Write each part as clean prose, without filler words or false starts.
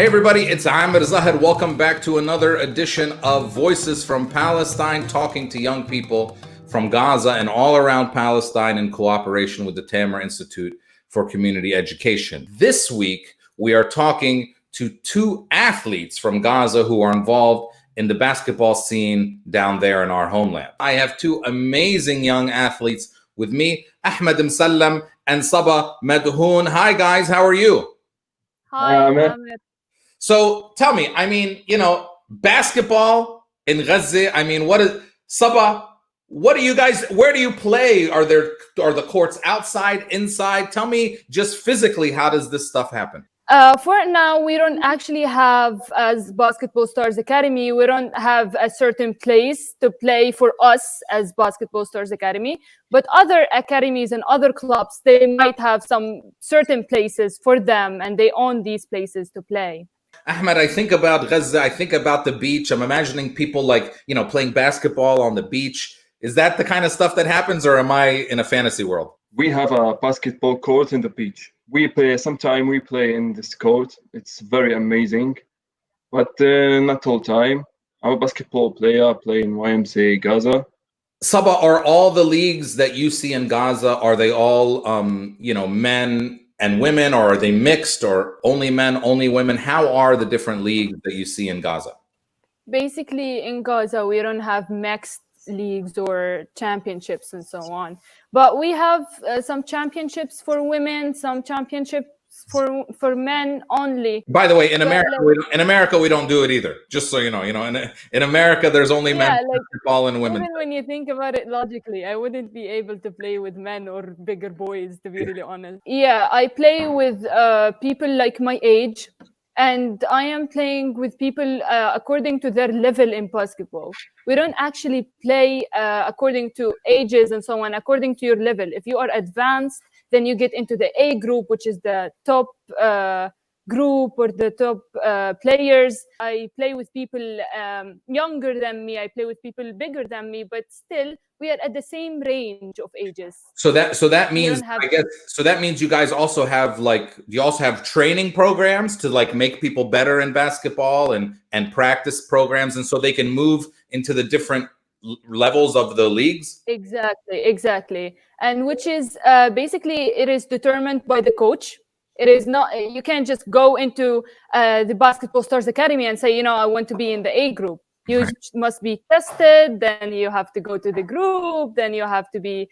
Hey everybody, it's Amer. Welcome back to another edition of Voices from Palestine, talking to young people from Gaza and all around Palestine in cooperation with the Amer Institute for Community Education. This week, we are talking to two athletes from Gaza who are involved in the basketball scene down there in our homeland. I have two amazing young athletes with me, Ahmed Musallam and Saba Madhoun. Hi guys, how are you? Hi, Amer. So tell me, basketball in Gaza, Saba, where do you play? Are the courts outside, inside? Tell me just physically, how does this stuff happen? For now, we don't actually have, as Basketball Stars Academy, we don't have a certain place to play for us as Basketball Stars Academy. But other academies and other clubs, they might have some certain places for them, and they own these places to play. Ahmed, I think about Gaza, I think about the beach. I'm imagining people playing basketball on the beach. Is that the kind of stuff that happens, or am I in a fantasy world? We have a basketball court in the beach. Sometimes we play in this court. It's very amazing, but not all time. I'm a basketball player. I play in YMCA Gaza. Saba, are all the leagues that you see in Gaza, are they all, men and women, or are they mixed, or only men, only women? How are the different leagues that you see in Gaza? Basically, in Gaza, we don't have mixed leagues or championships and so on. But we have some championships for women, some championships for men only. By the way, in America, we don't do it either. Just so you know, in America, there's only men basketball and women. Even when you think about it logically, I wouldn't be able to play with men or bigger boys, to be really honest. Yeah, I play with people like my age, and I am playing with people according to their level in basketball. We don't actually play according to ages and so on, according to your level. If you are advanced, then you get into the A group, which is the top group or the top players. I play with people younger than me. I play with people bigger than me, but still we are at the same range of ages. So that means you guys also have do you also have training programs to make people better in basketball and practice programs, and so they can move into the different levels of the leagues? Exactly. And which is basically, it is determined by the coach. It is not, you can't just go into the Basketball Stars Academy and say, I want to be in the A group. You must be tested, then you have to go to the group, then you have to be,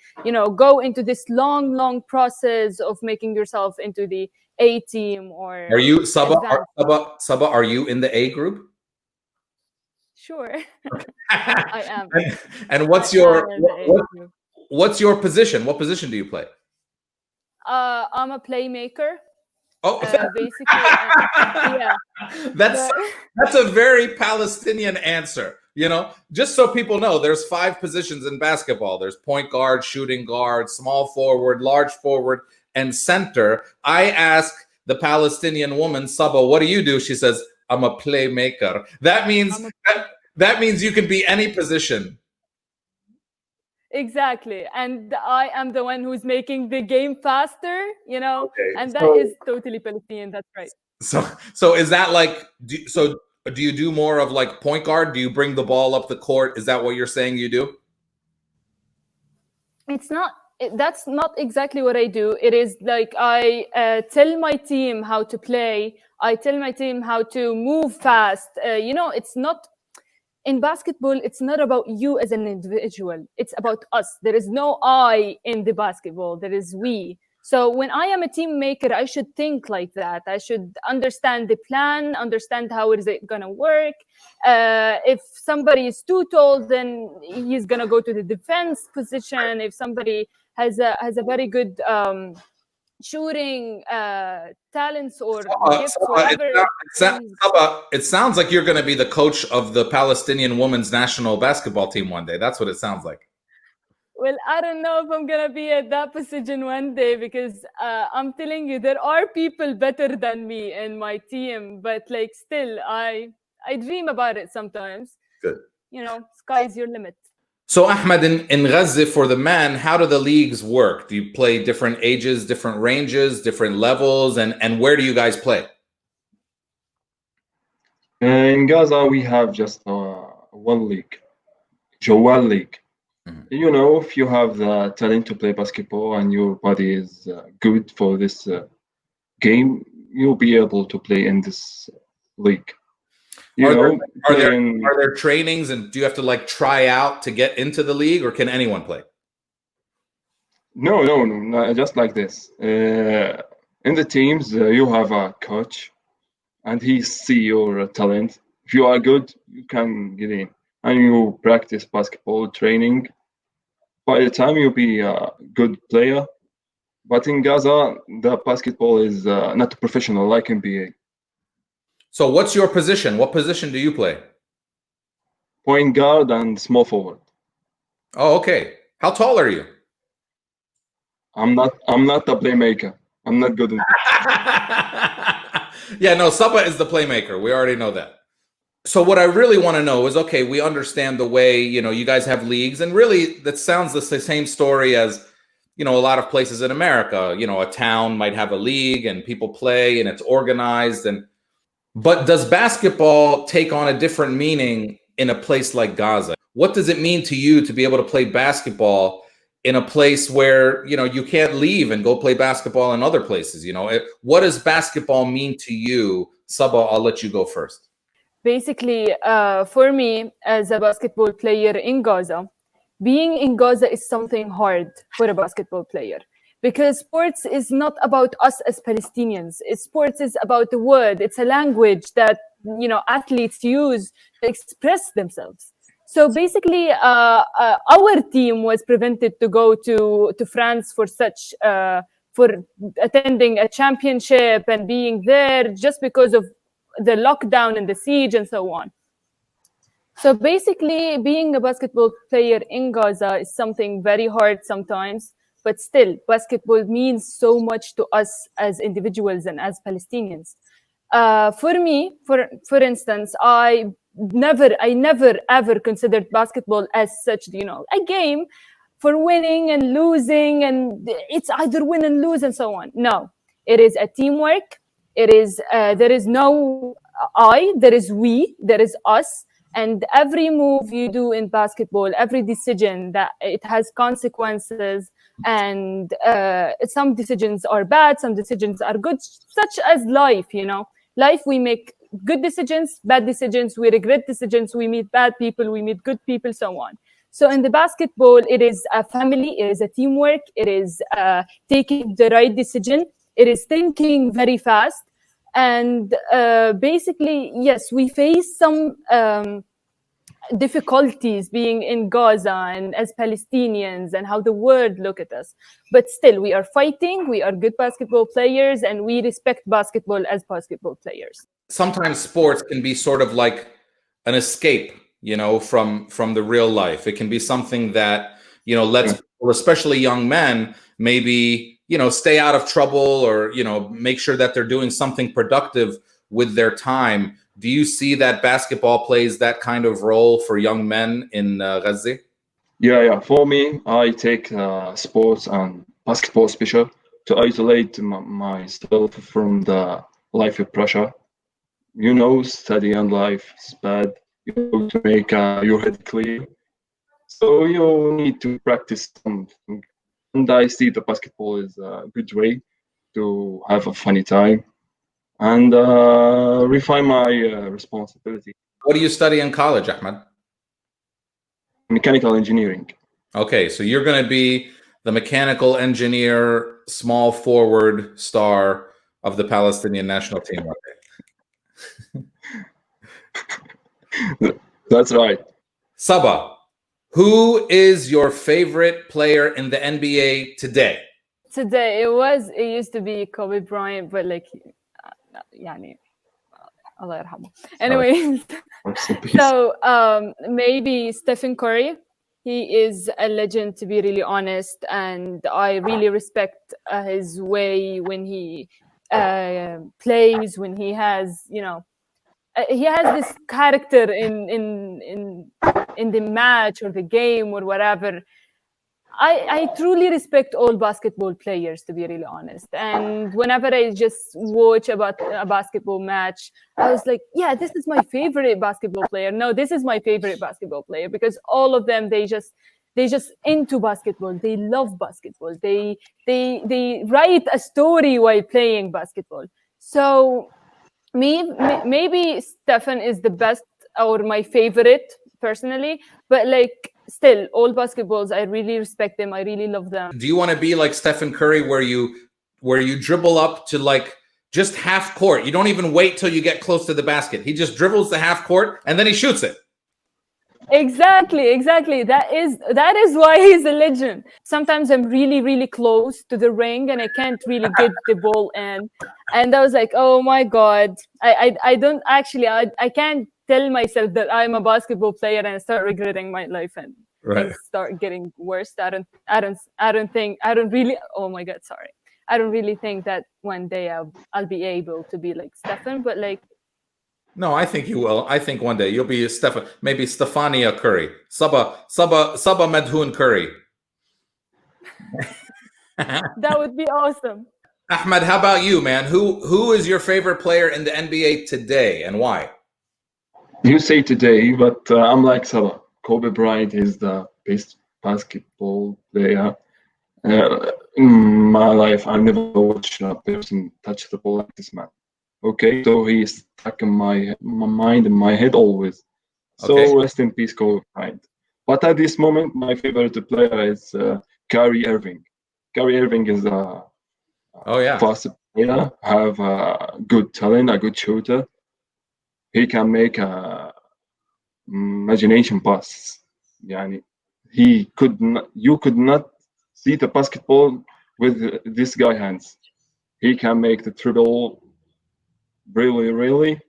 go into this long process of making yourself into the A team. Or are you, Saba, are you in the A group? Sure. I am. And what's your position? What position do you play? I'm a playmaker. Oh, basically, yeah. That's a very Palestinian answer. Just so people know, there's 5 positions in basketball. There's point guard, shooting guard, small forward, large forward, and center. I ask the Palestinian woman, Saba, what do you do? She says, I'm a playmaker. That means you can be any position. Exactly. And I am the one who's making the game faster, Okay, and that is totally Palestinian. That's right. So is that do you do more of point guard? Do you bring the ball up the court? Is that what you're saying you do? That's not exactly what I do. It is I tell my team how to play. I tell my team how to move fast. It's not, in basketball, it's not about you as an individual. It's about us. There is no I in the basketball. There is we. So when I am a team maker, I should think like that. I should understand the plan, understand how is it going to work. If somebody is too tall, then he's going to go to the defense position. If somebody has a very good shooting talents or gifts, whatever. It sounds like you're going to be the coach of the Palestinian women's national basketball team one day. That's what it sounds like. Well, I don't know if I'm going to be at that position one day, because I'm telling you, there are people better than me in my team, but still, I dream about it sometimes. Good. Sky's your limit. So Ahmed, in Gaza, for the man, how do the leagues work? Do you play different ages, different ranges, different levels, and where do you guys play? In Gaza, we have just one league, Jawal League. Mhm. You know, if you have the talent to play basketball and your body is good for this game, you'll be able to play in this league. You Are there know, are there playing. are there trainings, and do you have to like try out to get into the league, or can anyone play? No, no, no, no, just like this. In the teams, you have a coach, and he see your talent. If you are good, you can get in, and you practice basketball training. By the time you'll be a good player, but in Gaza, the basketball is not professional like NBA. So what's your position? What position do you play? Point guard and small forward. Oh, okay. How tall are you? I'm not a playmaker. I'm not good in this. Yeah, no, Saba is the playmaker. We already know that. So what I really want to know is, okay, we understand the way, you guys have leagues, and really that sounds the same story as, a lot of places in America. A town might have a league and people play and it's organized, but does basketball take on a different meaning in a place like Gaza? What does it mean to you to be able to play basketball in a place where, you can't leave and go play basketball in other places? What does basketball mean to you? Saba, I'll let you go first. Basically, for me, as a basketball player in Gaza, being in Gaza is something hard for a basketball player, because sports is not about us as Palestinians. Sports is about the word. It's a language that athletes use to express themselves. So basically, our team was prevented to go to France for attending a championship and being there just because of the lockdown and the siege and so on. So basically, being a basketball player in Gaza is something very hard sometimes, but still, basketball means so much to us as individuals and as Palestinians. For me, for instance, I never ever considered basketball as such, a game for winning and losing, and it's either win and lose and so on. No, it is a teamwork. It is there is no I, there is we, there is us, and every move you do in basketball, every decision, that it has consequences, and some decisions are bad, some decisions are good, such as life. Life, we make good decisions, bad decisions, we regret decisions, we meet bad people, we meet good people, so on. So in the basketball, it is a family, it is a teamwork, it is taking the right decision, it is thinking very fast. And basically, yes, we face some difficulties being in Gaza and as Palestinians and how the world look at us. But still, we are fighting, we are good basketball players, and we respect basketball as basketball players. Sometimes sports can be sort of like an escape, from the real life. It can be something that, lets people, especially young men, maybe, stay out of trouble, or, make sure that they're doing something productive with their time. Do you see that basketball plays that kind of role for young men in Gaza? Yeah, yeah. For me, I take sports and basketball special to isolate myself from the life of pressure. Study and life is bad. To make your head clear. So you need to practice something. And I see the basketball is a good way to have a funny time and refine my responsibility. What do you study in college, Ahmed? Mechanical engineering. Okay, so you're going to be the mechanical engineer, small forward star of the Palestinian national team. That's right. Saba, who is your favorite player in the NBA today? Today, it used to be Kobe Bryant, but يعني Allah يرحمه. Anyways, so maybe Stephen Curry. He is a legend, to be really honest, and I really respect his way when he plays, when he has, he has this character in the match or the game or whatever. I truly respect all basketball players, to be really honest. And whenever I just watch about a basketball match, I was like, yeah, this is my favorite basketball player. No, this is my favorite basketball player, because all of them, they just into basketball. They love basketball. They write a story while playing basketball. So maybe Stefan is the best or my favorite personally, but like still all basketballs, I really respect them, I really love them. Do you want to be like Stephen Curry, where you dribble up to like just half court? You don't even wait till you get close to the basket. He just dribbles the half court and then he shoots it. Exactly. That is why he's a legend. Sometimes I'm really close to the ring and I can't really get the ball in, and I was like, oh my god, I don't actually, I can't tell myself that I'm a basketball player, and I start regretting my life, and things start getting worse. I don't really, oh my god, sorry, I don't really think that one day I'll be able to be like Stefan, but like, no, I think you will. I think one day you'll be maybe Stefania Curry, Saba Madhoun Curry. that would be awesome. Ahmed, how about you, man? Who is your favorite player in the NBA today, and why? You say today, but I'm like Saba. Kobe Bryant is the best basketball player. In my life, I never watched a person touch the ball like this man. Okay, so he's stuck in my mind and my head always. So Okay. rest in peace, Kobe Bryant. But at this moment, my favorite player is Kyrie Irving. Kyrie Irving is a fast player, have a good talent, a good shooter. He can make a imagination pass. Yani, you could not see the basketball with this guy hands. He can make the triple really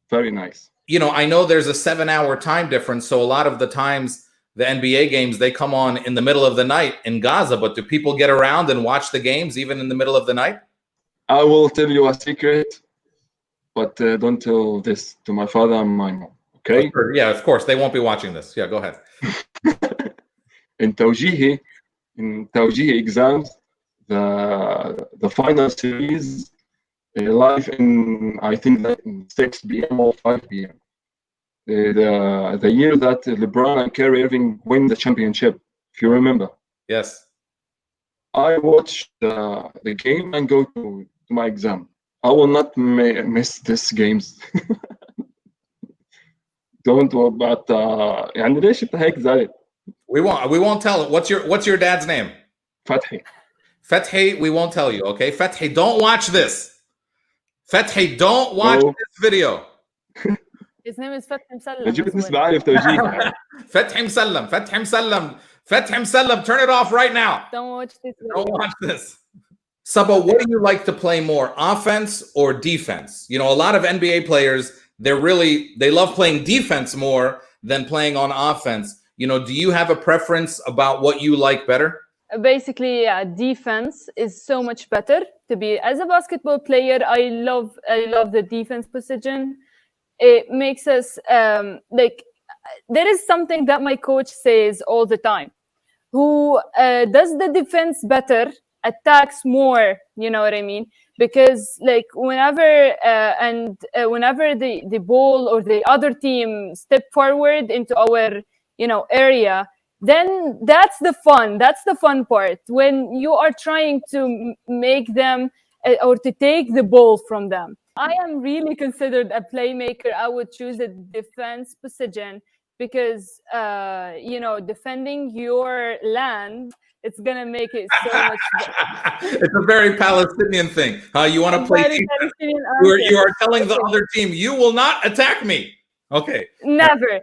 very nice. You know, I know there's a 7-hour time difference, so a lot of the times the NBA games, they come on in the middle of the night in Gaza, but do people get around and watch the games even in the middle of the night? I will tell you a secret, but don't tell this to my father and my mom, okay? Yeah, of course. They won't be watching this. Yeah, go ahead. in توجيهي exams, the final series live in, I think that in 6 p.m. or 5 p.m. The year that LeBron and Kyrie Irving win the championship, if you remember. Yes. I watch the game and go to my exam. I will not miss these games. Don't worry about يعني ليش انت هيك زعلت؟ We won't tell. What's your dad's name? Fethi, we won't tell you, okay? Fethi, don't watch this. Fethi, don't watch this video. His name is Fethi Musallam. جبت نسبة عالية في توجيه. Fethi Musallam, turn it off right now. Don't watch this video. Don't watch this. Saba, what do you like to play more, offense or defense? You know, a lot of NBA players, they love playing defense more than playing on offense. You know, do you have a preference about what you like better? Basically, yeah, defense is so much better to be. As a basketball player, I love the defense position. It makes us like, there is something that my coach says all the time. Who does the defense better attacks more, you know what I mean? Because like whenever the ball or the other team step forward into our, you know, area, then that's the fun part, when you are trying to make them or to take the ball from them. I am really considered a playmaker. I would choose a defense position because you know, defending your land, it's gonna make it so much better. It's a very Palestinian thing. You want to play defense. You are telling the other team, you will not attack me. Okay. Never.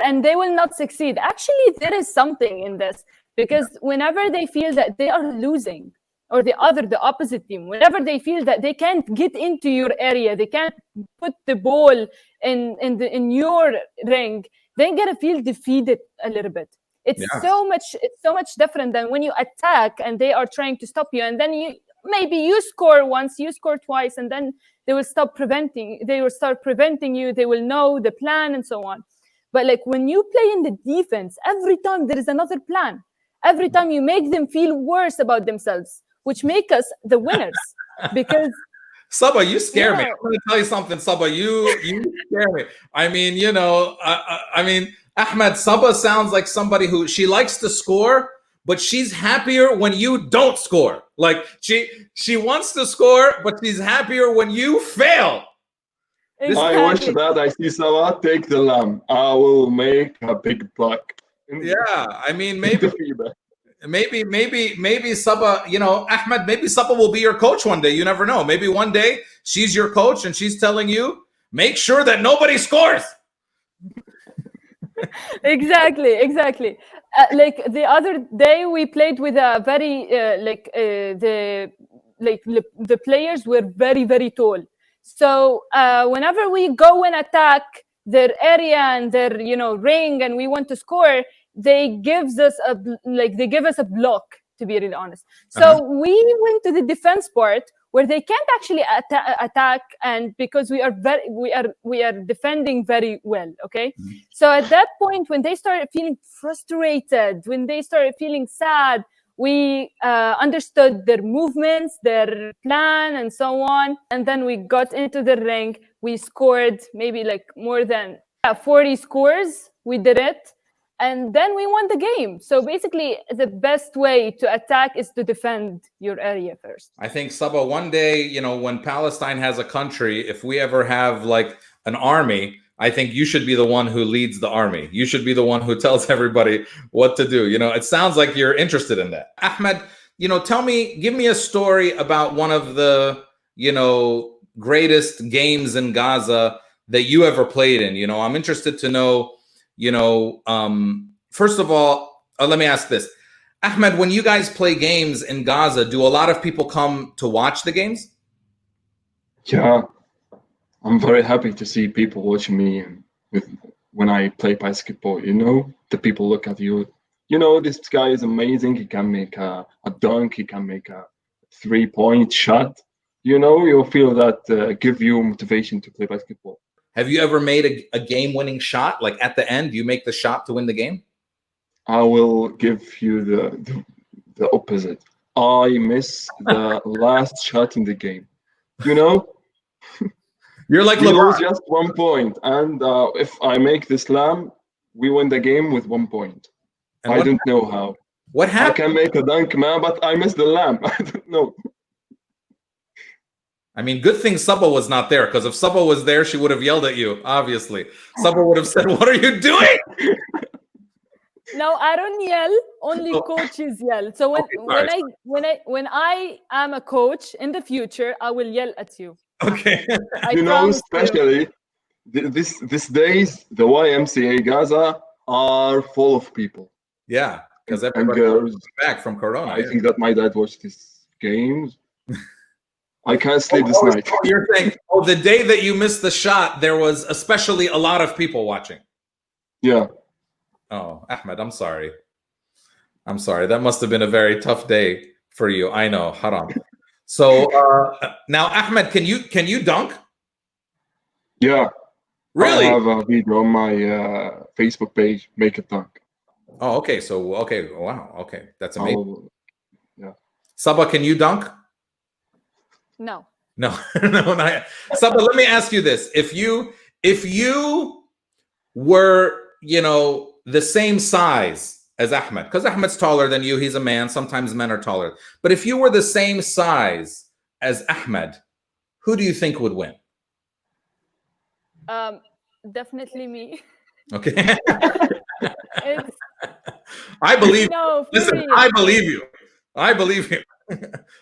And they will not succeed. Actually, there is something in this, because whenever they feel that they are losing, or the opposite team, whenever they feel that they can't get into your area, they can't put the ball in your ring, they're gonna feel defeated a little bit. It's so much different than when you attack and they are trying to stop you, and then you score once, you score twice, and then they will start preventing you, they will know the plan and so on. But like when you play in the defense, every time there is another plan. every time you make them feel worse about themselves, which make us the winners. Because Saba, you scare me. Yeah. I'm going to tell you something, Saba. You scare me. I mean, I mean, Ahmed, Saba sounds like somebody who she likes to score, but she's happier when you don't score. Like she wants to score, but she's happier when you fail. I wish exactly. that I see Salah take the lamb. I will make a big block. Yeah, I mean, The maybe, maybe Saba, Ahmed, maybe Saba will be your coach one day. You never know. Maybe one day she's your coach and she's telling you, make sure that nobody scores. Exactly. Like the other day, we played with a very the players were very tall. So whenever we go and attack their area and their ring, and we want to score, they give us a block. To be really honest, so we went to the defense part where they can't actually attack, and because we are defending very well. Okay, so at that point, when they started feeling frustrated, when they started feeling sad, we understood their movements, their plan, and so on. And then we got into the ring. We scored maybe like more than 40 scores. We did it. And then we won the game. So basically, the best way to attack is to defend your area first. I think, Saba, one day, when Palestine has a country, if we ever have like an army, I think you should be the one who leads the army. You should be the one who tells everybody what to do. It sounds like you're interested in that. Ahmed, give me a story about one of the, greatest games in Gaza that you ever played in. I'm interested to know, first of all, let me ask this. Ahmed, when you guys play games in Gaza, do a lot of people come to watch the games? Yeah, I'm very happy to see people watching me when I play basketball. The people look at you. This guy is amazing. He can make a dunk. He can make a 3-point shot. You'll feel that give you motivation to play basketball. Have you ever made a game-winning shot? Like at the end, you make the shot to win the game? I will give you the opposite. I miss the last shot in the game. You're like we LeBron. lose just 1 point, and if I make the slam, we win the game with 1 point. And I don't know how. What happened? I can make a dunk, man, but I missed the lamp. I don't know. I mean, good thing Saba was not there, because if Saba was there, she would have yelled at you, obviously. Saba would have said, what are you doing? No, I don't yell. Only coaches yell. So when I am a coach in the future, I will yell at you. Okay. Especially these days, the YMCA Gaza are full of people. Yeah, because everybody's back from Corona. I think that my dad watched these games. I can't sleep this night. You're saying, the day that you missed the shot, there was especially a lot of people watching. Yeah. Oh, Ahmed, I'm sorry. That must have been a very tough day for you. I know, haram. So now, Ahmed, can you dunk? Yeah. Really? I have a video on my Facebook page, Make a Dunk. Oh, okay. So, okay. Wow. Okay. That's amazing. Yeah. Saba, can you dunk? No. No, not yet. Saba, let me ask you this. If you were, the same size as Ahmed, because Ahmed's taller than you, he's a man. Sometimes men are taller. But if you were the same size as Ahmed, who do you think would win? Definitely me. Okay. I believe you. Listen, I believe you.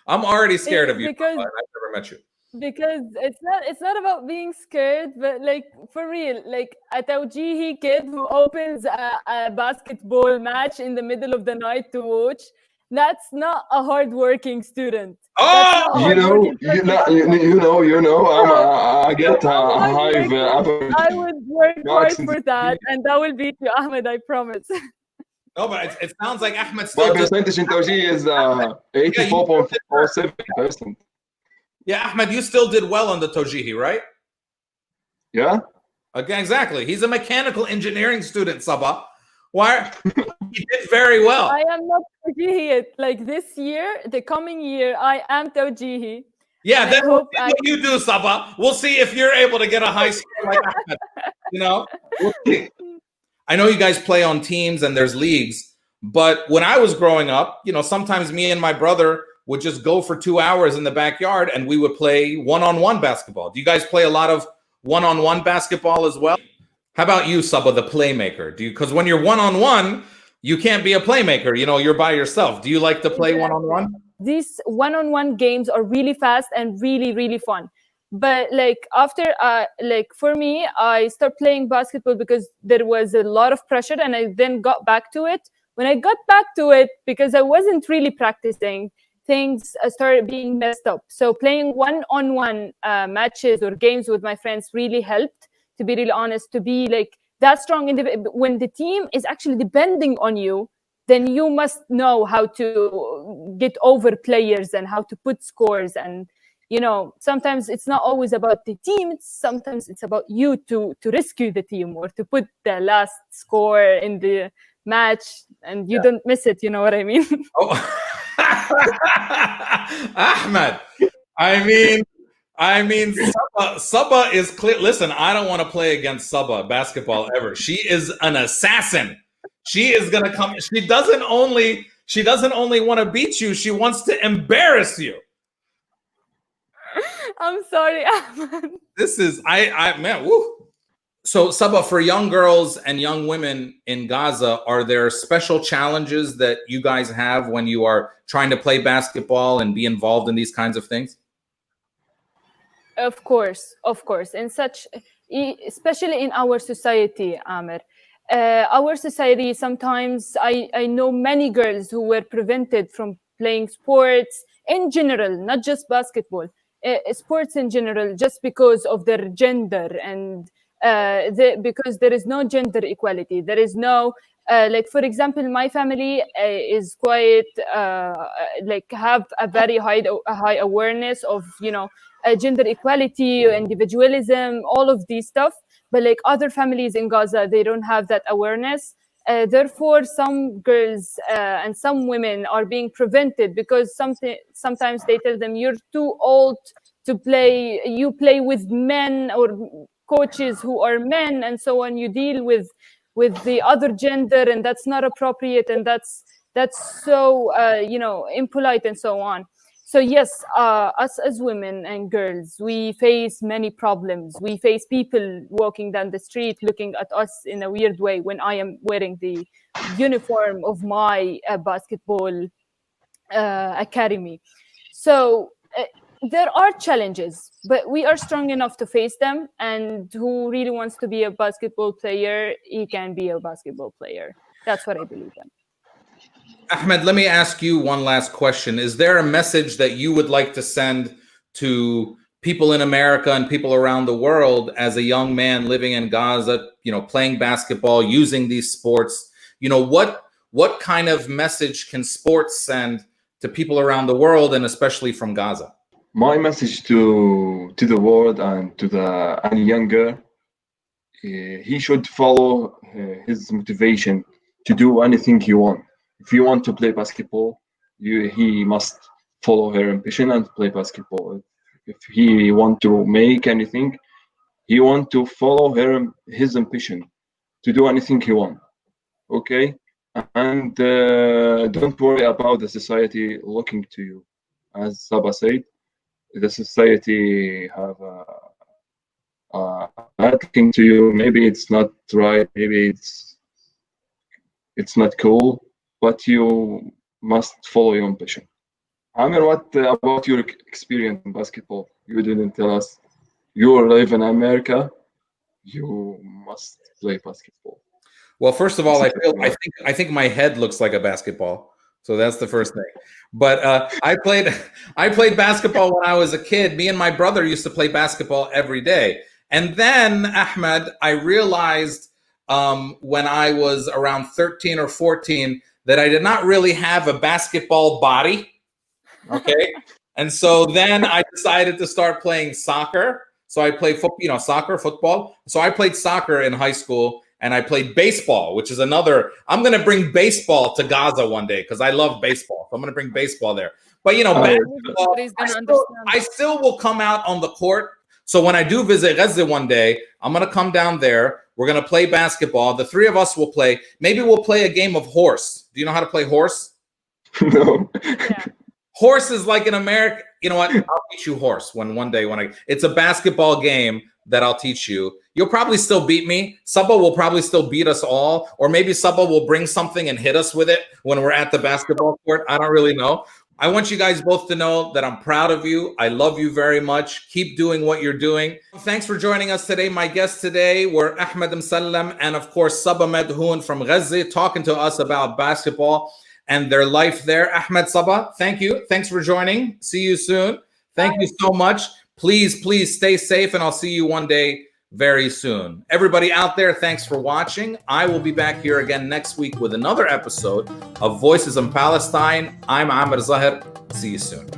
I'm already scared of you. Because I've never met you. Because it's not about being scared, but like for real, like a Tawjihi kid who opens a basketball match in the middle of the night to watch, that's not a hardworking student. Oh, I get a high average. I would work hard for that, and that will beat you, Ahmed, I promise. No, but it sounds like Ahmed still. My percentage in Tawjihi is 84.47%. Yeah, Ahmed, you still did well on the Tawjihi, right? Yeah. Okay, exactly. He's a mechanical engineering student, Saba. Why? He did very well. I am not Tawjihi yet. Like this year, the coming year, I am Tawjihi. Yeah, And then I we'll hope see what you do, Saba. We'll see if you're able to get a high score like Ahmed. You know, we'll see. I know you guys play on teams and there's leagues, but when I was growing up, you know, sometimes me and my brother would just go for 2 hours in the backyard and we would play one-on-one basketball. Do you guys play a lot of one-on-one basketball as well? How about you, Saba, the playmaker? Do you, because when you're one-on-one, you can't be a playmaker. You know, you're by yourself. Do you like to play one-on-one? These one-on-one games are really fast and really, really fun. But like after, like for me, I started playing basketball because there was a lot of pressure, and I then got back to it. When I got back to it, because I wasn't really practicing, things started being messed up. So playing one-on-one matches or games with my friends really helped. To be really honest, to be like that strong when the team is actually depending on you, then you must know how to get over players and how to put scores. And you know, sometimes it's not always about the team, sometimes it's about you to rescue the team or to put the last score in the match and you don't miss it. You know what I mean? Oh. Ahmed, I mean, Saba is clear. Listen, I don't want to play against Saba basketball ever. She is an assassin. She is gonna come. She doesn't only want to beat you. She wants to embarrass you. I'm sorry, Ahmed. This is man. Woo. So Saba, for young girls and young women in Gaza, are there special challenges that you guys have when you are trying to play basketball and be involved in these kinds of things? Of course. In such, especially in our society, Amer. Our society, sometimes I know many girls who were prevented from playing sports in general, not just basketball, sports in general, just because of their gender and because there is no gender equality. There is no like, for example, my family is quite like have a very high awareness of, you know, gender equality, individualism, all of these stuff. But like other families in Gaza, they don't have that awareness. Therefore, some girls and some women are being prevented because sometimes they tell them, you're too old to play. You play with men or coaches who are men, and so on. You deal with the other gender, and that's not appropriate, and that's so you know, impolite, and so on. So yes, us as women and girls, we face many problems. We face people walking down the street looking at us in a weird way when I am wearing the uniform of my basketball academy. So there are challenges, but we are strong enough to face them. And who really wants to be a basketball player, he can be a basketball player. That's what I believe in. Ahmed, let me ask you one last question. Is there a message that you would like to send to people in America and people around the world as a young man living in Gaza, you know, playing basketball, using these sports? You know, what kind of message can sports send to people around the world, and especially from Gaza? My message to the world and to the any younger, he should follow his motivation to do anything he wants. If you want to play basketball, he must follow her ambition and play basketball. If he want to make anything, he want to follow his ambition to do anything he want. Okay, and don't worry about the society looking to you. As Saba said, the society have bad looking to you. Maybe it's not right. Maybe it's not cool, but you must follow your ambition. Amer, what about your experience in basketball? You didn't tell us. You live in America. You must play basketball. Well, first of all, I think my head looks like a basketball, so that's the first thing. But I played basketball when I was a kid. Me and my brother used to play basketball every day, and then Ahmed, I realized when I was around 13 or 14 that I did not really have a basketball body. Okay. And so then I decided to start playing soccer. So I played soccer, football. So I played soccer in high school. and I played baseball, which is another. I'm going to bring baseball to Gaza one day because I love baseball. So I'm going to bring baseball there. But basketball, I still will come out on the court. So when I do visit Gaza one day, I'm going to come down there. We're going to play basketball. The three of us will play. Maybe we'll play a game of horse. Do you know how to play horse? No. Yeah. Horse is like an American. You know what? I'll teach you horse one day. It's a basketball game that I'll teach you. You'll probably still beat me. Saba will probably still beat us all. Or maybe Saba will bring something and hit us with it when we're at the basketball court. I don't really know. I want you guys both to know that I'm proud of you. I love you very much. Keep doing what you're doing. Thanks for joining us today. My guests today were Ahmed Musallam and, of course, Saba Madhoun from Gaza, talking to us about basketball and their life there. Ahmed, Saba, thank you. Thanks for joining. See you soon. Thank you so much. Please stay safe, and I'll see you one day very soon. Everybody out there, thanks for watching. I will be back here again next week with another episode of Voices in Palestine. I'm Amer Zahir. See you soon.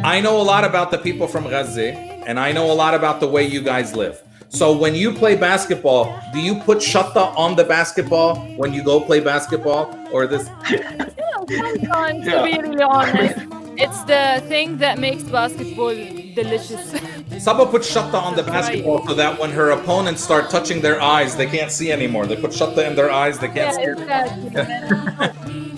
I know a lot about the people from Gaza, and I know a lot about the way you guys live. So when you play basketball, do you put shatta on the basketball when you go play basketball, or this? Sometimes, to be really honest, it's the thing that makes basketball delicious. Saba puts shatta on the basketball so that when her opponents start touching their eyes, they can't see anymore. They put shatta in their eyes, they can't see. Exactly.